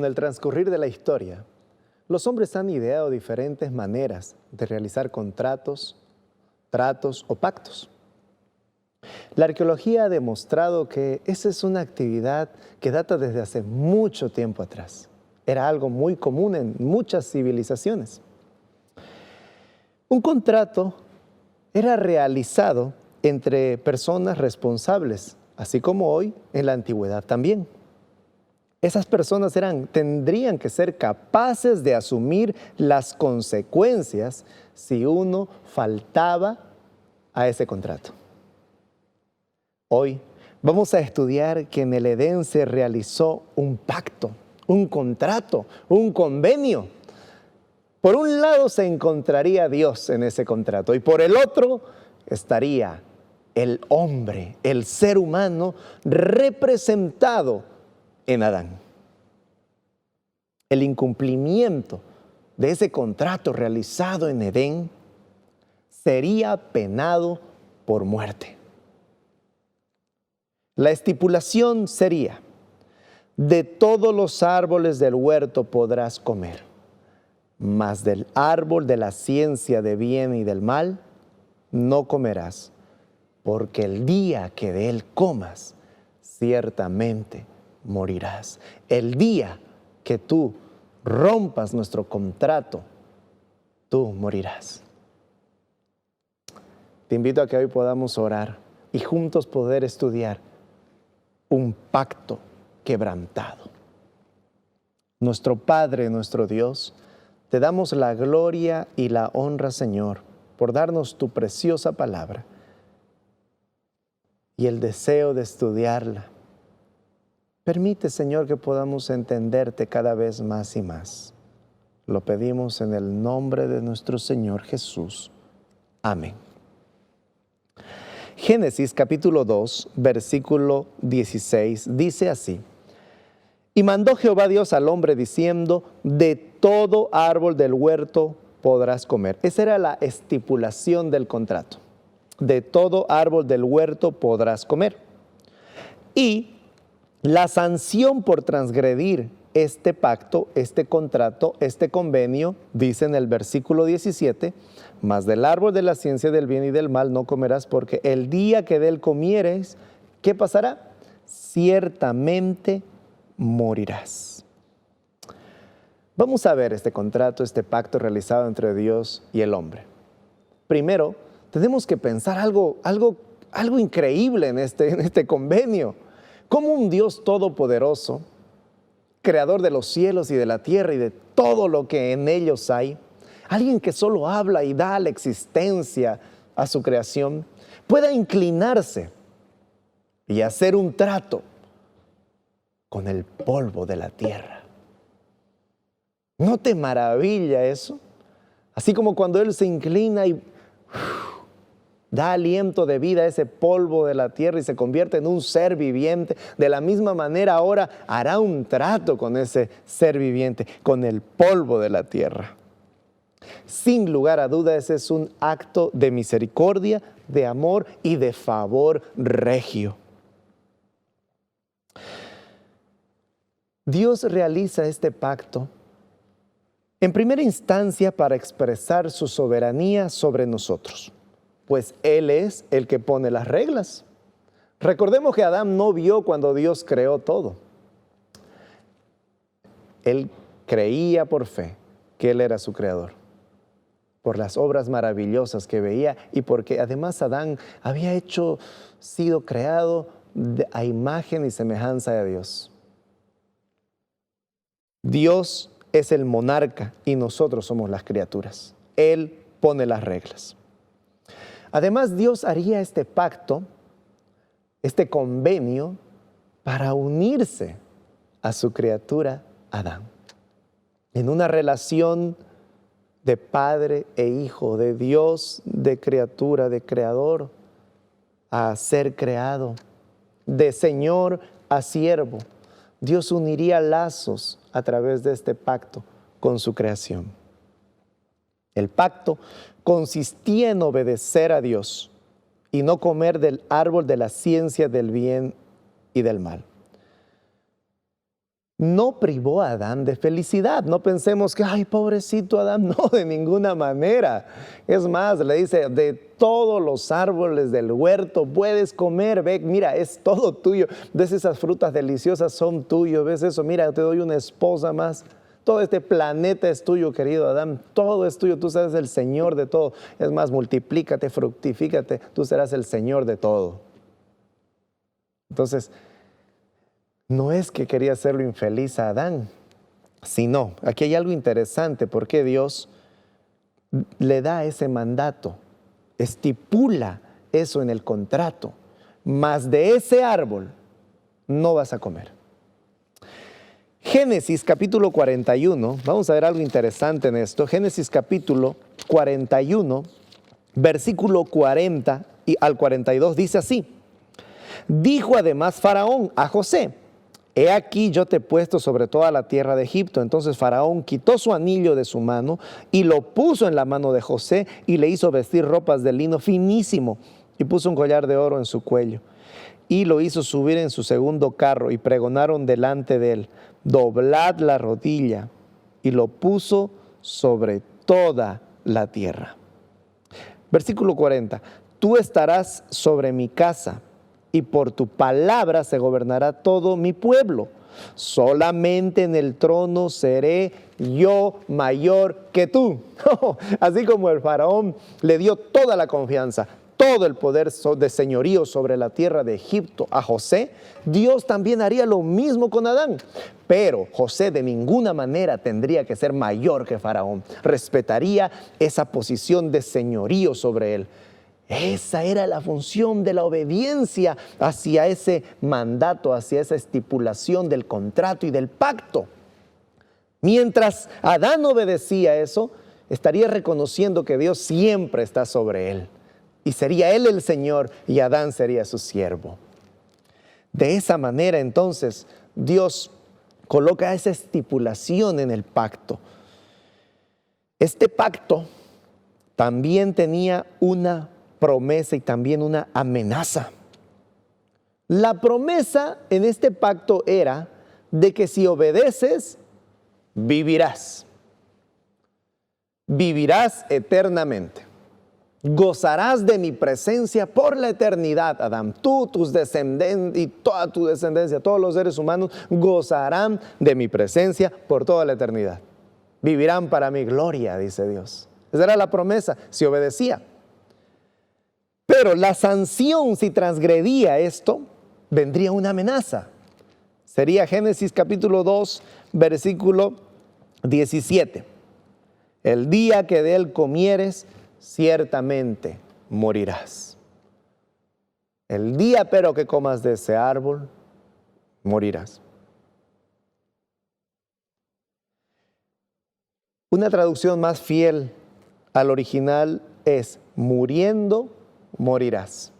el transcurrir de la historia, los hombres han ideado diferentes maneras de realizar contratos, tratos o pactos. La arqueología ha demostrado que esa es una actividad que data desde hace mucho tiempo atrás. Era algo muy común en muchas civilizaciones. Un contrato era realizado entre personas responsables, así como hoy en la antigüedad también. Esas personas tendrían que ser capaces de asumir las consecuencias si uno faltaba a ese contrato. Hoy vamos a estudiar que en el Edén se realizó un pacto, un contrato, un convenio. Por un lado se encontraría Dios en ese contrato y por el otro estaría el hombre, el ser humano representado en Adán. El incumplimiento de ese contrato realizado en Edén sería penado por muerte. La estipulación sería: de todos los árboles del huerto podrás comer, mas del árbol de la ciencia de bien y del mal no comerás, porque el día que de él comas, ciertamente morirás. El día que tú rompas nuestro contrato, tú morirás. Te invito a que hoy podamos orar y juntos poder estudiar un pacto quebrantado. Nuestro Padre, nuestro Dios, te damos la gloria y la honra, Señor, por darnos tu preciosa palabra y el deseo de estudiarla. Permite, Señor, que podamos entenderte cada vez más y más. Lo pedimos en el nombre de nuestro Señor Jesús. Amén. Génesis capítulo 2, versículo 16, dice así: y mandó Jehová Dios al hombre diciendo, de todo árbol del huerto podrás comer. Esa era la estipulación del contrato. De todo árbol del huerto podrás comer. Y la sanción por transgredir este pacto, este contrato, este convenio, dice en el versículo 17, mas del árbol de la ciencia del bien y del mal no comerás, porque el día que de él comieres, ¿qué pasará? Ciertamente morirás. Vamos a ver este contrato, este pacto realizado entre Dios y el hombre. Primero, tenemos que pensar algo increíble en este convenio. Cómo un Dios todopoderoso, creador de los cielos y de la tierra y de todo lo que en ellos hay, alguien que solo habla y da la existencia a su creación, pueda inclinarse y hacer un trato con el polvo de la tierra. ¿No te maravilla eso? Así como cuando Él se inclina y da aliento de vida a ese polvo de la tierra y se convierte en un ser viviente, de la misma manera ahora hará un trato con ese ser viviente, con el polvo de la tierra. Sin lugar a duda, ese es un acto de misericordia, de amor y de favor regio. Dios realiza este pacto en primera instancia para expresar su soberanía sobre nosotros, pues Él es el que pone las reglas. Recordemos que Adán no vio cuando Dios creó todo. Él creía por fe que Él era su creador, por las obras maravillosas que veía y porque además Adán había sido creado a imagen y semejanza de Dios. Dios es el monarca y nosotros somos las criaturas. Él pone las reglas. Además, Dios haría este pacto, este convenio, para unirse a su criatura Adán. En una relación de padre e hijo, de Dios, de criatura, de creador a ser creado, de señor a siervo. Dios uniría lazos a través de este pacto con su creación. El pacto consistía en obedecer a Dios y no comer del árbol de la ciencia del bien y del mal. no privó a Adán de felicidad. No pensemos que, ay, pobrecito Adán, no, de ninguna manera. Es más, le dice, de todos los árboles del huerto puedes comer, ve, mira, es todo tuyo. Ves esas frutas deliciosas, son tuyos, ves eso, mira, te doy una esposa más. Todo este planeta es tuyo, querido Adán, todo es tuyo, tú serás el Señor de todo. Es más, multiplícate, fructifícate, tú serás el Señor de todo. Entonces, no es que quería hacerlo infeliz a Adán, sino, aquí hay algo interesante, porque Dios le da ese mandato, estipula eso en el contrato, mas de ese árbol no vas a comer. Génesis capítulo 41, vamos a ver algo interesante en esto. Génesis capítulo 41, versículo 40 y al 42 dice así: dijo además Faraón a José: he aquí yo te he puesto sobre toda la tierra de Egipto. Entonces Faraón quitó su anillo de su mano y lo puso en la mano de José y le hizo vestir ropas de lino finísimo y puso un collar de oro en su cuello. Y lo hizo subir en su segundo carro y pregonaron delante de él: doblad la rodilla, y lo puso sobre toda la tierra. Versículo 40, tú estarás sobre mi casa y por tu palabra se gobernará todo mi pueblo. Solamente en el trono seré yo mayor que tú. Así como el faraón le dio toda la confianza, todo el poder de señorío sobre la tierra de Egipto a José, Dios también haría lo mismo con Adán. Pero José de ninguna manera tendría que ser mayor que Faraón. Respetaría esa posición de señorío sobre él. Esa era la función de la obediencia hacia ese mandato, hacia esa estipulación del contrato y del pacto. Mientras Adán obedecía eso, estaría reconociendo que Dios siempre está sobre él. Y sería él el Señor y Adán sería su siervo. De esa manera, entonces, Dios coloca esa estipulación en el pacto. Este pacto también tenía una promesa y también una amenaza. La promesa en este pacto era de que si obedeces, vivirás. Vivirás eternamente. Gozarás de mi presencia por la eternidad, Adán. Tú, tus descendientes y toda tu descendencia, todos los seres humanos gozarán de mi presencia por toda la eternidad. Vivirán para mi gloria, dice Dios. Esa era la promesa, si obedecía. Pero la sanción, si transgredía esto, vendría una amenaza. Sería Génesis capítulo 2, versículo 17. El día que de él comieres, ciertamente morirás. El día pero que comas de ese árbol, morirás. Una traducción más fiel al original es: muriendo, morirás.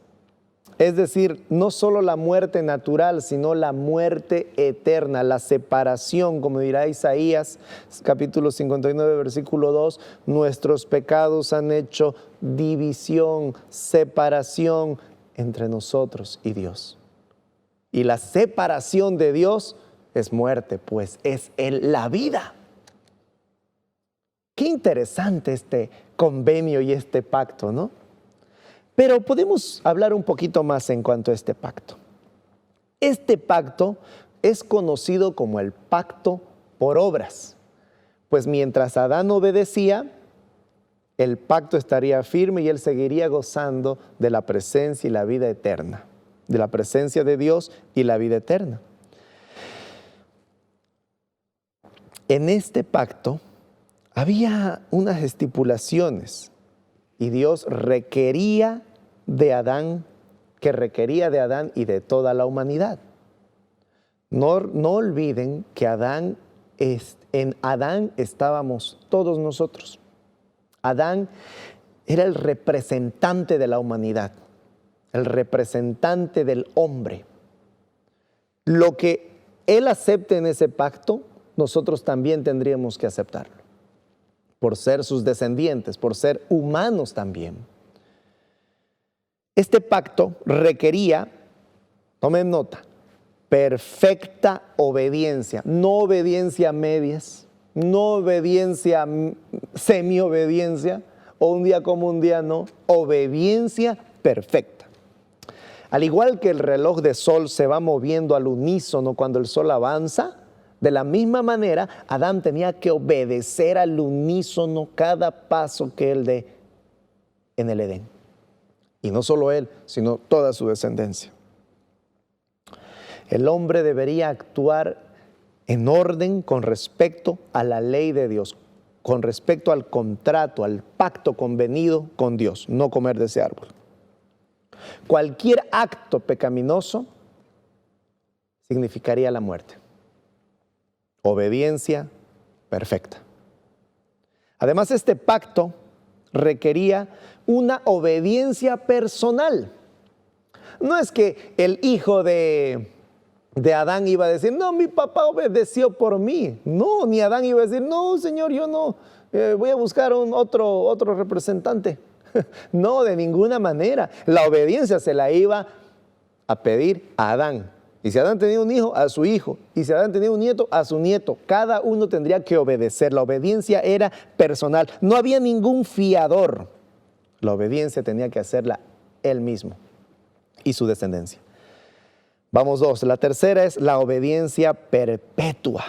Es decir, no solo la muerte natural, sino la muerte eterna, la separación, como dirá Isaías, capítulo 59, versículo 2, nuestros pecados han hecho división, separación entre nosotros y Dios. Y la separación de Dios es muerte, pues es la vida. Qué interesante este convenio y este pacto, ¿no? Pero podemos hablar un poquito más en cuanto a este pacto. Este pacto es conocido como el pacto por obras, pues mientras Adán obedecía, el pacto estaría firme y él seguiría gozando de la presencia y la vida eterna, de la presencia de Dios y la vida eterna. En este pacto había unas estipulaciones y Dios requería de Adán y de toda la humanidad. No olviden que en Adán estábamos todos nosotros. Adán era el representante de la humanidad, el representante del hombre. Lo que él acepte en ese pacto, nosotros también tendríamos que aceptarlo, por ser sus descendientes, por ser humanos también. Este pacto requería, tomen nota, perfecta obediencia, no obediencia a medias, no obediencia, semi-obediencia, o un día como un día no, obediencia perfecta. Al igual que el reloj de sol se va moviendo al unísono cuando el sol avanza, de la misma manera Adán tenía que obedecer al unísono cada paso que él dé en el Edén. Y no solo él, sino toda su descendencia. El hombre debería actuar en orden con respecto a la ley de Dios, con respecto al contrato, al pacto convenido con Dios, no comer de ese árbol. Cualquier acto pecaminoso significaría la muerte. Obediencia perfecta. Además, este pacto requería una obediencia personal. No es que el hijo de Adán iba a decir, no, mi papá obedeció por mí. No, ni Adán iba a decir, no, Señor, yo no, voy a buscar otro representante. No, de ninguna manera. La obediencia se la iba a pedir a Adán. Y si Adán tenía un hijo, a su hijo. Y si Adán tenía un nieto, a su nieto. Cada uno tendría que obedecer. La obediencia era personal. No había ningún fiador. La obediencia tenía que hacerla él mismo y su descendencia. Vamos dos. La tercera es la obediencia perpetua.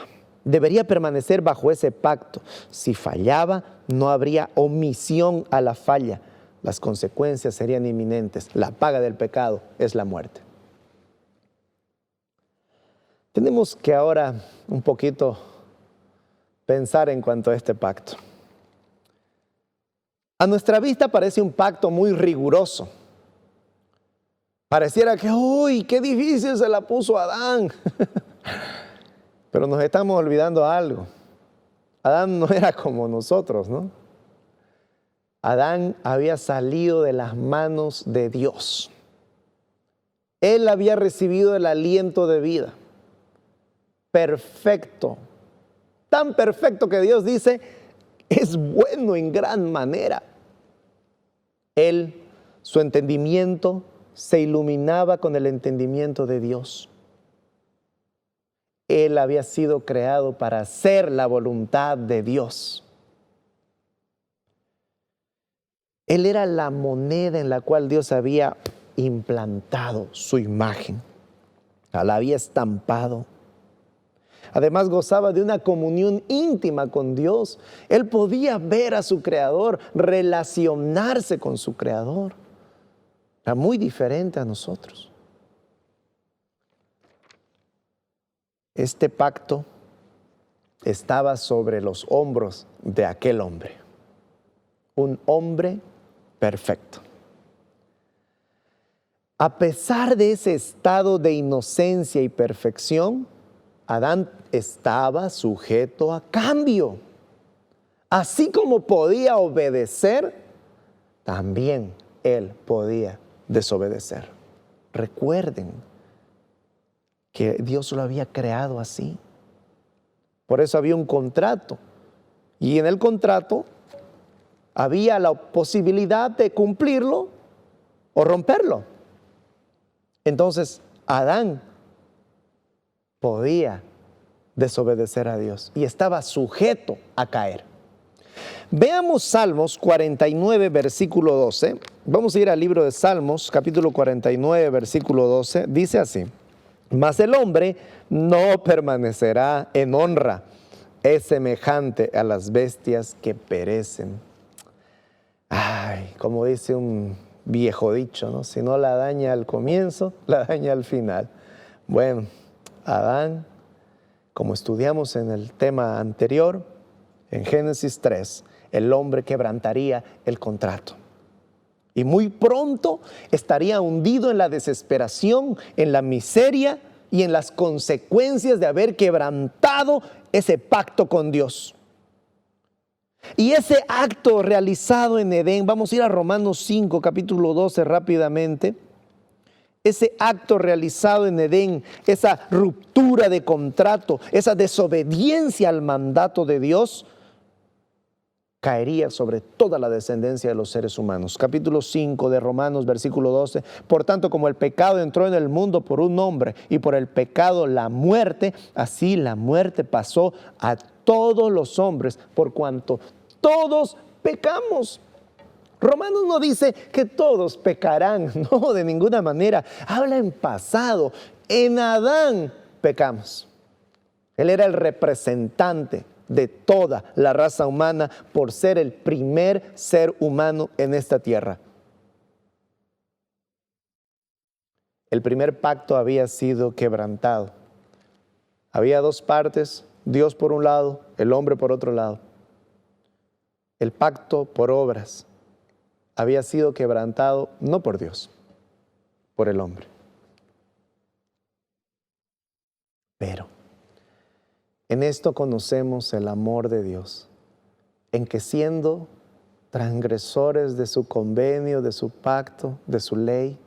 Debería permanecer bajo ese pacto. Si fallaba, no habría omisión a la falla. Las consecuencias serían inminentes. La paga del pecado es la muerte. Tenemos que ahora un poquito pensar en cuanto a este pacto. A nuestra vista parece un pacto muy riguroso. Pareciera que, uy, qué difícil se la puso Adán. Pero nos estamos olvidando algo. Adán no era como nosotros, ¿no? Adán había salido de las manos de Dios. Él había recibido el aliento de vida. Perfecto. Tan perfecto que Dios dice, es bueno en gran manera. Él, su entendimiento, se iluminaba con el entendimiento de Dios. Él había sido creado para hacer la voluntad de Dios. Él era la moneda en la cual Dios había implantado su imagen. La había estampado. Además gozaba de una comunión íntima con Dios. Él podía ver a su Creador, relacionarse con su Creador. Era muy diferente a nosotros. Este pacto estaba sobre los hombros de aquel hombre. Un hombre perfecto. A pesar de ese estado de inocencia y perfección, Adán estaba sujeto a cambio. Así como podía obedecer, también él podía desobedecer. Recuerden que Dios lo había creado así. Por eso había un contrato. Y en el contrato había la posibilidad de cumplirlo o romperlo. Entonces, Adán podía desobedecer a Dios y estaba sujeto a caer. Veamos Salmos 49, versículo 12. Vamos a ir al libro de Salmos, capítulo 49, versículo 12. Dice así: mas el hombre no permanecerá en honra, es semejante a las bestias que perecen. Ay, como dice un viejo dicho, ¿no? Si no la daña al comienzo, la daña al final. Bueno, Adán, como estudiamos en el tema anterior, en Génesis 3, el hombre quebrantaría el contrato. Y muy pronto estaría hundido en la desesperación, en la miseria y en las consecuencias de haber quebrantado ese pacto con Dios. Y ese acto realizado en Edén, vamos a ir a Romanos 5, capítulo 12 rápidamente. Ese acto realizado en Edén, esa ruptura de contrato, esa desobediencia al mandato de Dios, caería sobre toda la descendencia de los seres humanos. Capítulo 5 de Romanos, versículo 12. Por tanto, como el pecado entró en el mundo por un hombre y por el pecado la muerte, así la muerte pasó a todos los hombres por cuanto todos pecamos. Romanos no dice que todos pecarán, no, de ninguna manera. Habla en pasado. En Adán pecamos. Él era el representante de toda la raza humana por ser el primer ser humano en esta tierra. El primer pacto había sido quebrantado. Había dos partes, Dios por un lado, el hombre por otro lado. El pacto por obras había sido quebrantado no por Dios, por el hombre. Pero en esto conocemos el amor de Dios, en que siendo transgresores de su convenio, de su pacto, de su ley,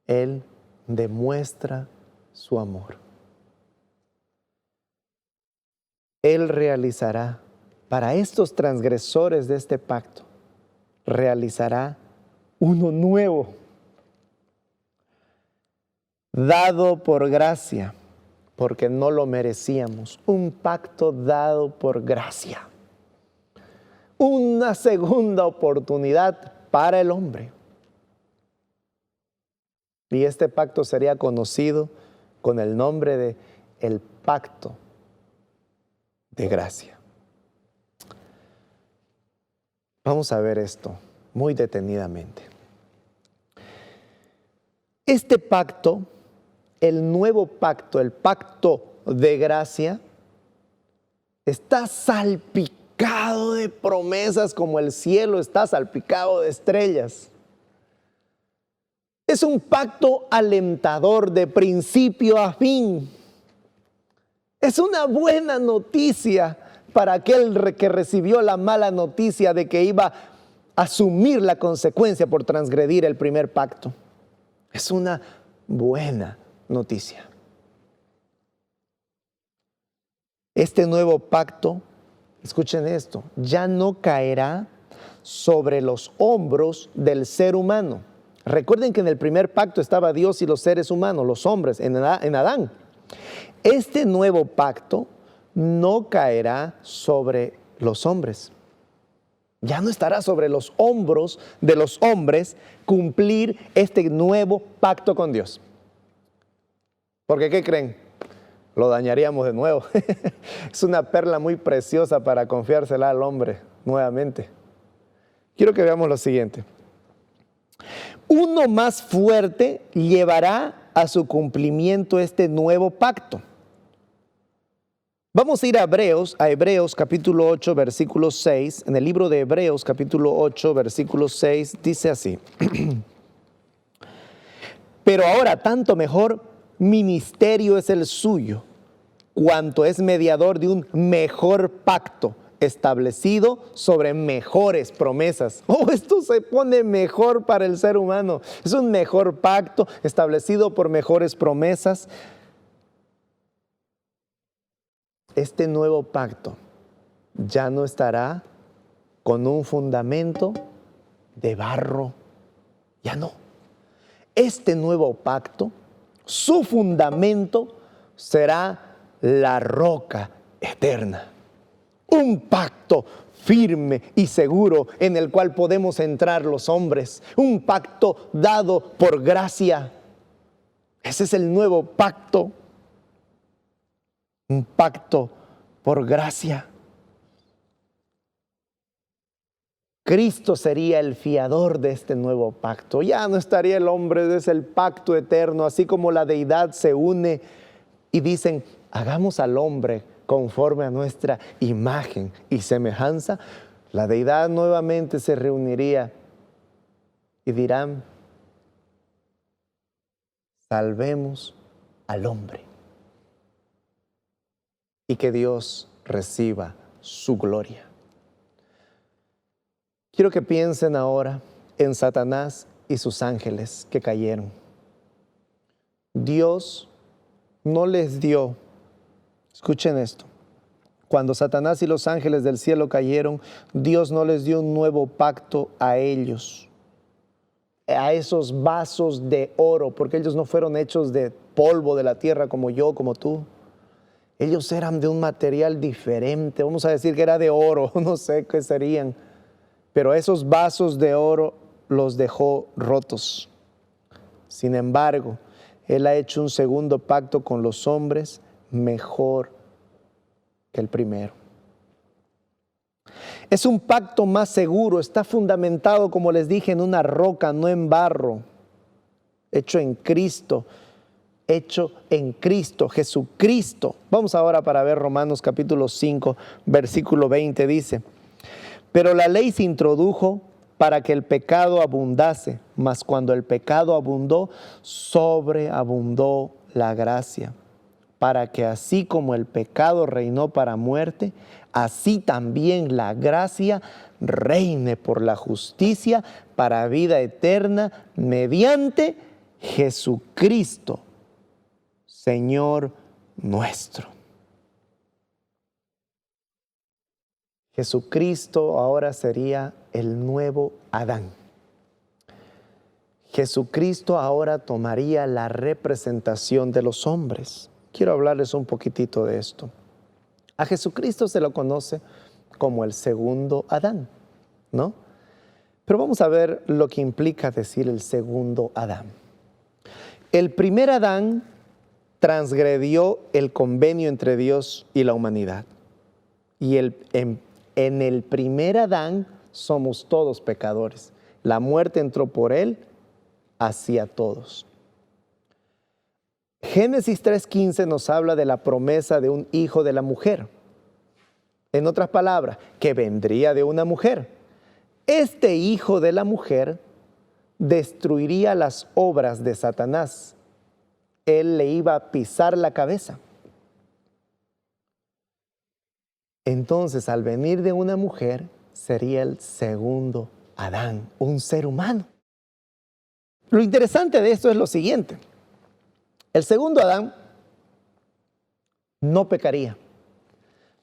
Él demuestra su amor. Él realizará para estos transgresores de este pacto, realizará uno nuevo, dado por gracia, porque no lo merecíamos, un pacto dado por gracia, una segunda oportunidad para el hombre. Y este pacto sería conocido con el nombre de el pacto de gracia. Vamos a ver esto muy detenidamente. Este pacto, el nuevo pacto, el pacto de gracia, está salpicado de promesas como el cielo está salpicado de estrellas. Es un pacto alentador de principio a fin. Es una buena noticia para aquel que recibió la mala noticia de que iba a asumir la consecuencia por transgredir el primer pacto. Es una buena noticia. Este nuevo pacto, escuchen esto, ya no caerá sobre los hombros del ser humano. Recuerden que en el primer pacto estaba Dios y los seres humanos, los hombres, en Adán. Este nuevo pacto no caerá sobre los hombres. Ya no estará sobre los hombros de los hombres cumplir este nuevo pacto con Dios. Porque, ¿qué creen? Lo dañaríamos de nuevo. Es una perla muy preciosa para confiársela al hombre nuevamente. Quiero que veamos lo siguiente. Uno más fuerte llevará a su cumplimiento este nuevo pacto. Vamos a ir a Hebreos capítulo 8, versículo 6. En el libro de Hebreos capítulo 8, versículo 6, dice así. Pero ahora tanto mejor ministerio es el suyo, cuanto es mediador de un mejor pacto, establecido sobre mejores promesas. Oh, esto se pone mejor para el ser humano. Es un mejor pacto establecido por mejores promesas. Este nuevo pacto ya no estará con un fundamento de barro. Ya no. Este nuevo pacto, su fundamento será la roca eterna. Un pacto firme y seguro en el cual podemos entrar los hombres. Un pacto dado por gracia. Ese es el nuevo pacto. Un pacto por gracia. Cristo sería el fiador de este nuevo pacto. Ya no estaría el hombre, es el pacto eterno, así como la deidad se une y dicen, hagamos al hombre conforme a nuestra imagen y semejanza. La deidad nuevamente se reuniría y dirán, salvemos al hombre. Y que Dios reciba su gloria. Quiero que piensen ahora en Satanás y sus ángeles que cayeron. Dios no les dio, escuchen esto, Cuando Satanás y los ángeles del cielo cayeron, Dios no les dio un nuevo pacto a ellos, a esos vasos de oro, porque ellos no fueron hechos de polvo de la tierra como yo, como tú. Ellos eran de un material diferente, vamos a decir que era de oro, no sé qué serían, pero esos vasos de oro los dejó rotos. Sin embargo, Él ha hecho un segundo pacto con los hombres mejor que el primero. Es un pacto más seguro, está fundamentado, como les dije, en una roca, no en barro, hecho en Cristo. Hecho en Cristo, Jesucristo. Vamos ahora para ver Romanos capítulo 5, versículo 20, dice: pero la ley se introdujo para que el pecado abundase, mas cuando el pecado abundó, sobreabundó la gracia, para que así como el pecado reinó para muerte, así también la gracia reine por la justicia para vida eterna mediante Jesucristo, Señor nuestro. Jesucristo ahora sería el nuevo Adán. Jesucristo ahora tomaría la representación de los hombres. Quiero hablarles un poquitito de esto. A Jesucristo se lo conoce como el segundo Adán, ¿no? Pero vamos a ver lo que implica decir el segundo Adán. El primer Adán transgredió el convenio entre Dios y la humanidad. Y en el primer Adán somos todos pecadores. La muerte entró por él hacia todos. Génesis 3:15 nos habla de la promesa de un hijo de la mujer. En otras palabras, que vendría de una mujer. Este hijo de la mujer destruiría las obras de Satanás. Él le iba a pisar la cabeza. Entonces, al venir de una mujer, sería el segundo Adán, un ser humano. Lo interesante de esto es lo siguiente. El segundo Adán no pecaría.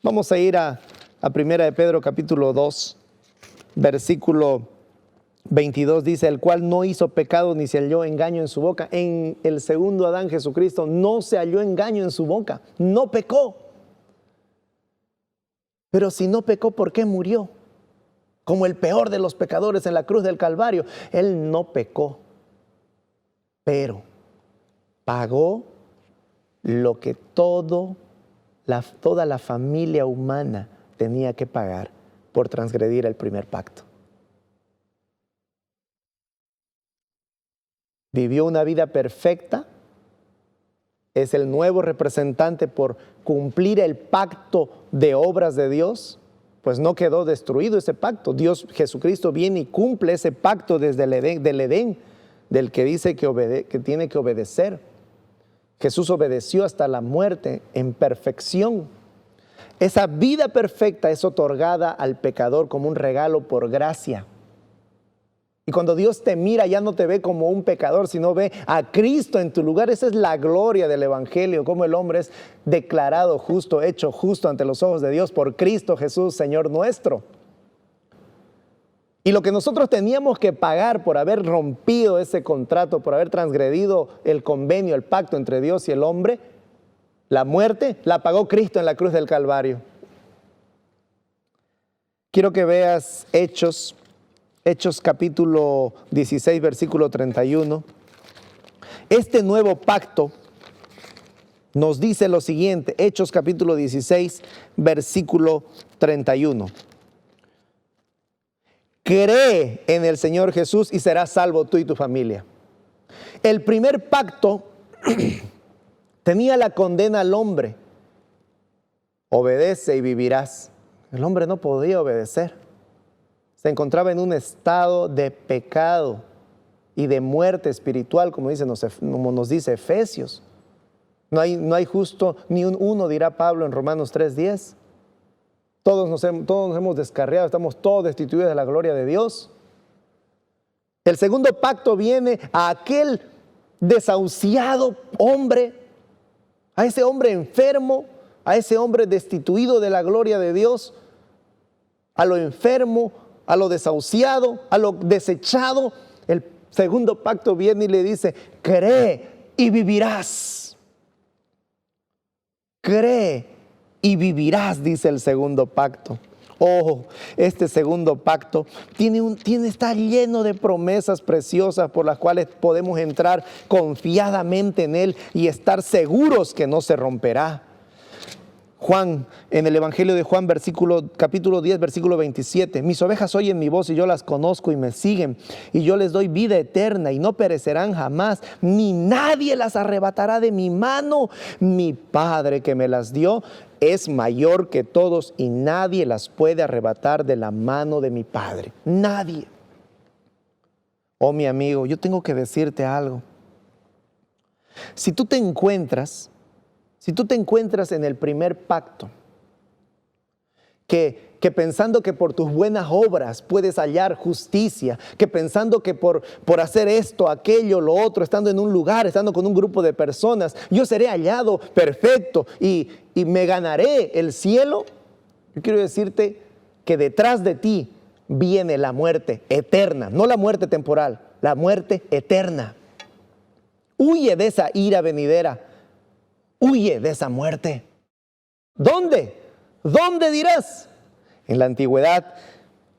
Vamos a ir a 1 de Pedro capítulo 2, versículo 22, dice: el cual no hizo pecado ni se halló engaño en su boca. En el segundo Adán, Jesucristo, no se halló engaño en su boca, no pecó. Pero si no pecó, ¿por qué murió? Como el peor de los pecadores en la cruz del Calvario. Él no pecó, pero pagó lo que toda la familia humana tenía que pagar por transgredir el primer pacto. Vivió una vida perfecta, es el nuevo representante por cumplir el pacto de obras de Dios, pues no quedó destruido ese pacto. Dios, Jesucristo, viene y cumple ese pacto desde el Edén, del que dice que tiene que obedecer. Jesús obedeció hasta la muerte en perfección. Esa vida perfecta es otorgada al pecador como un regalo por gracia. Y cuando Dios te mira, ya no te ve como un pecador, sino ve a Cristo en tu lugar. Esa es la gloria del Evangelio, cómo el hombre es declarado justo, hecho justo ante los ojos de Dios por Cristo Jesús, Señor nuestro. Y lo que nosotros teníamos que pagar por haber rompido ese contrato, por haber transgredido el convenio, el pacto entre Dios y el hombre, la muerte, la pagó Cristo en la cruz del Calvario. Quiero que veas Hechos capítulo 16, versículo 31. Este nuevo pacto nos dice lo siguiente, Hechos capítulo 16, versículo 31. Cree en el Señor Jesús y serás salvo tú y tu familia. El primer pacto tenía la condena al hombre. Obedece y vivirás. El hombre no podía obedecer. Se encontraba en un estado de pecado y de muerte espiritual, como nos dice Efesios. No hay justo ni uno, dirá Pablo en Romanos 3:10. Todos nos hemos descarriado, estamos todos destituidos de la gloria de Dios. El segundo pacto viene a aquel desahuciado hombre, a ese hombre enfermo, a ese hombre destituido de la gloria de Dios, a lo enfermo, a lo desahuciado, a lo desechado. El segundo pacto viene y le dice, cree y vivirás. Cree y vivirás, dice el segundo pacto. Oh, este segundo pacto está lleno de promesas preciosas por las cuales podemos entrar confiadamente en él y estar seguros que no se romperá. Juan, en el Evangelio de Juan, capítulo 10, versículo 27, mis ovejas oyen mi voz y yo las conozco y me siguen, y yo les doy vida eterna y no perecerán jamás, ni nadie las arrebatará de mi mano. Mi Padre que me las dio es mayor que todos y nadie las puede arrebatar de la mano de mi Padre. Nadie. Oh, mi amigo, yo tengo que decirte algo. Si tú te encuentras en el primer pacto, que pensando que por tus buenas obras puedes hallar justicia, que pensando que por hacer esto, aquello, lo otro, estando en un lugar, estando con un grupo de personas, yo seré hallado perfecto y me ganaré el cielo, yo quiero decirte que detrás de ti viene la muerte eterna, no la muerte temporal, la muerte eterna. Huye de esa ira venidera. Huye de esa muerte. ¿Dónde? ¿Dónde dirás? En la antigüedad,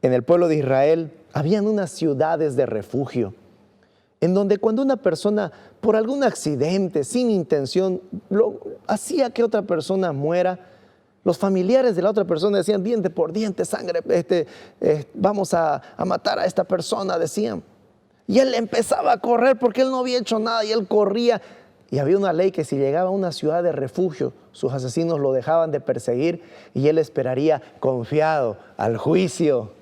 en el pueblo de Israel, habían unas ciudades de refugio, en donde cuando una persona, por algún accidente, sin intención, hacía que otra persona muera, los familiares de la otra persona decían, diente por diente, sangre, vamos a matar a esta persona, decían. Y él empezaba a correr porque él no había hecho nada y él corría. Y había una ley que si llegaba a una ciudad de refugio, sus asesinos lo dejaban de perseguir y él esperaría confiado al juicio.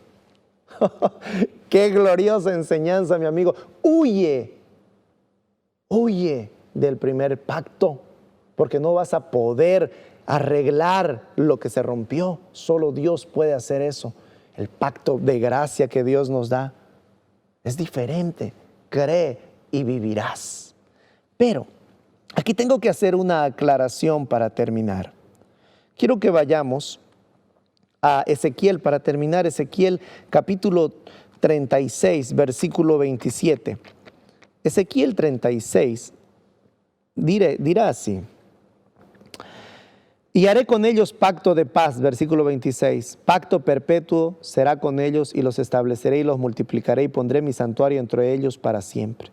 ¡Qué gloriosa enseñanza, mi amigo! Huye del primer pacto, porque no vas a poder arreglar lo que se rompió. Solo Dios puede hacer eso. El pacto de gracia que Dios nos da es diferente. Cree y vivirás. Pero aquí tengo que hacer una aclaración para terminar. Quiero que vayamos a Ezequiel para terminar. Ezequiel capítulo 36, versículo 27. Ezequiel 36 dirá así. Y haré con ellos pacto de paz, versículo 26. Pacto perpetuo será con ellos y los estableceré y los multiplicaré y pondré mi santuario entre ellos para siempre.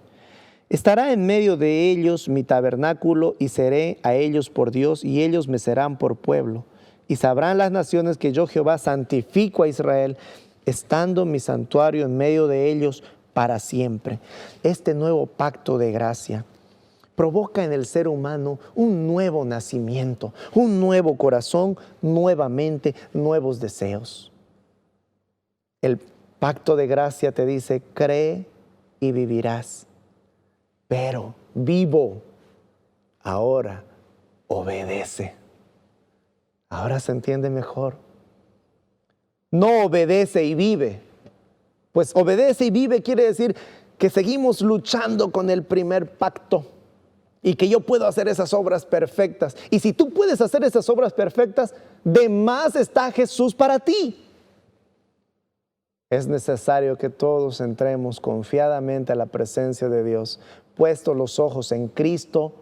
Estará en medio de ellos mi tabernáculo y seré a ellos por Dios y ellos me serán por pueblo. Y sabrán las naciones que yo Jehová santifico a Israel, estando mi santuario en medio de ellos para siempre. Este nuevo pacto de gracia provoca en el ser humano un nuevo nacimiento, un nuevo corazón, nuevamente nuevos deseos. El pacto de gracia te dice, cree y vivirás. Pero vivo, ahora obedece. Ahora se entiende mejor. No obedece y vive. Pues obedece y vive quiere decir que seguimos luchando con el primer pacto y que yo puedo hacer esas obras perfectas. Y si tú puedes hacer esas obras perfectas, de más está Jesús para ti. Es necesario que todos entremos confiadamente a la presencia de Dios, puestos los ojos en Cristo,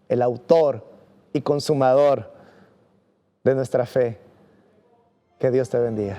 el autor y consumador de nuestra fe. Que Dios te bendiga.